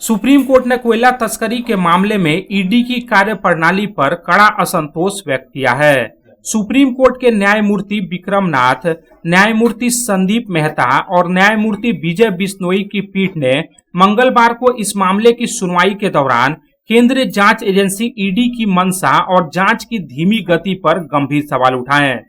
Supreme court ने कोयला तस्करी के मामले में ईडी की कार्यप्रणाली पर कड़ा असंतोष व्यक्त किया है। सुप्रीम कोर्ट के न्यायमूर्ति विक्रम नाथ, न्यायमूर्ति संदीप मेहता और न्यायमूर्ति विजय बिश्नोई की पीठ ने मंगलवार को इस मामले की सुनवाई के दौरान केंद्रीय जांच एजेंसी ईडी की मंशा और जांच की धीमी गति पर गंभीर सवाल उठाए।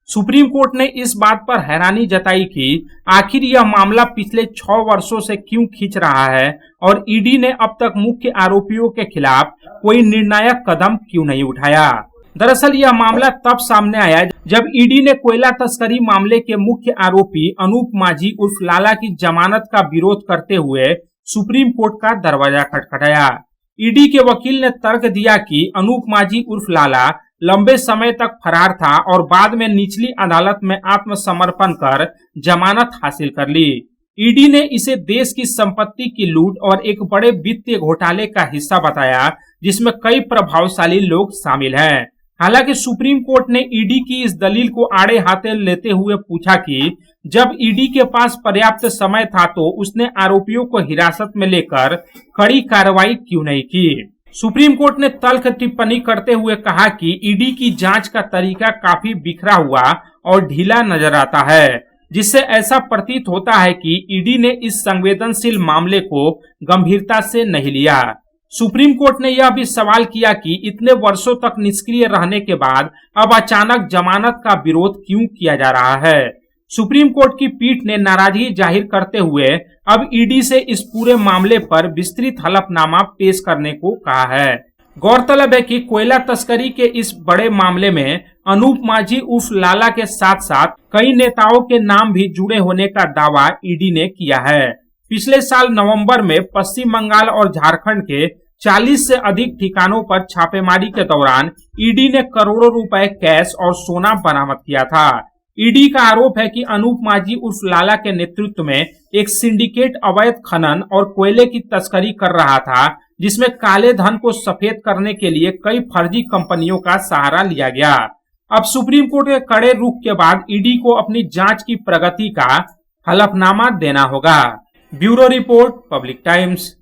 सुप्रीम कोर्ट ने इस बात पर हैरानी जताई कि आखिर यह मामला पिछले 6 वर्षों से क्यों खींच रहा है और ईडी ने अब तक मुख्य आरोपियों के खिलाफ कोई निर्णायक कदम क्यों नहीं उठाया। दरअसल यह मामला तब सामने आया जब ईडी ने कोयला तस्करी मामले के मुख्य आरोपी अनूप माझी उर्फ लाला की जमानत का विरोध करते हुए सुप्रीम कोर्ट का दरवाजा खटखटाया। ईडी के वकील ने तर्क दिया कि अनूप माझी उर्फ लाला लंबे समय तक फरार था और बाद में निचली अदालत में आत्मसमर्पण कर जमानत हासिल कर ली। ईडी ने इसे देश की संपत्ति की लूट और एक बड़े वित्तीय घोटाले का हिस्सा बताया जिसमें कई प्रभावशाली लोग शामिल हैं। हालांकि सुप्रीम कोर्ट ने ईडी की इस दलील को आड़े हाथे लेते हुए पूछा कि जब ईडी के पास पर्याप्त समय था तो उसने आरोपियों को हिरासत में लेकर कड़ी कार्रवाई क्यों नहीं की। सुप्रीम कोर्ट ने तल्ख टिप्पणी करते हुए कहा कि ईडी की जांच का तरीका काफी बिखरा हुआ और ढीला नजर आता है, जिससे ऐसा प्रतीत होता है कि ईडी ने इस संवेदनशील मामले को गंभीरता से नहीं लिया। सुप्रीम कोर्ट ने यह भी सवाल किया कि इतने वर्षों तक निष्क्रिय रहने के बाद अब अचानक जमानत का विरोध क्यों किया जा रहा है। सुप्रीम कोर्ट की पीठ ने नाराजगी जाहिर करते हुए अब ईडी से इस पूरे मामले पर विस्तृत हलफनामा पेश करने को कहा है। गौरतलब है कि कोयला तस्करी के इस बड़े मामले में अनूप माझी उर्फ लाला के साथ साथ कई नेताओं के नाम भी जुड़े होने का दावा ईडी ने किया है। पिछले साल नवंबर में पश्चिम बंगाल और झारखंड के 40 से अधिक ठिकानों पर छापेमारी के दौरान ईडी ने करोड़ों रुपए कैश और सोना बरामद किया था। ईडी का आरोप है कि अनूप माझी उर्फ लाला के नेतृत्व में एक सिंडिकेट अवैध खनन और कोयले की तस्करी कर रहा था, जिसमें काले धन को सफेद करने के लिए कई फर्जी कंपनियों का सहारा लिया गया। अब सुप्रीम कोर्ट के कड़े रुख के बाद ईडी को अपनी जांच की प्रगति का हलफनामा देना होगा। Bureau report, public times.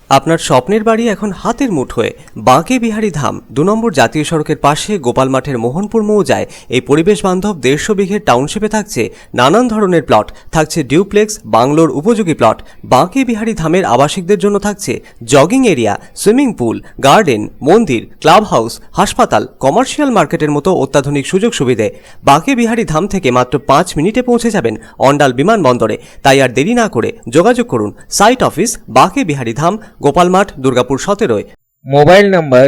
আপনার স্বপ্নের বাড়ি এখন হাতের মুঠোয়। বাঁকে বিহারী ধাম 2 নম্বর জাতীয় সড়কের পাশে গোপাল মাঠের মোহনপুর মৌজায় এই পরিবেশ বান্ধব 150 বিঘের টাউনশিপে থাকছে নানান ধরনের প্লট, থাকছে ডিউপ্লেক্স, বাংলোর উপযোগী প্লট। বাঁকে বিহারী ধামের আবাসিকদের জন্য থাকছে jogging area, swimming pool, garden, মন্দির, ক্লাব হাউস, হাসপাতাল, কমার্শিয়াল মার্কেটের মতো অত্যাধুনিক সুযোগ সুবিধে। বাঁকে বিহারী ধাম থেকে মাত্র 5 মিনিটে পৌঁছে যাবেন অন্ডাল বিমানবন্দরে। তাই আর দেরি না করে যোগাযোগ করুন। সাইট অফিস বাঁকে বিহারী ধাম, গোপাল মাঠ, দুর্গাপুর 17। মোবাইল নাম্বার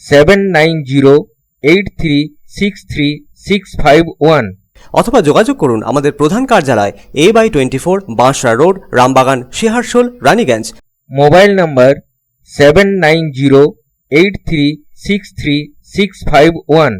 7908363651 অথবা যোগাযোগ করুন আমাদের প্রধান কার্যালয় A/24 Bansra road, Rambagan, Shiharshol, Raniganj. Mobile number 7908363651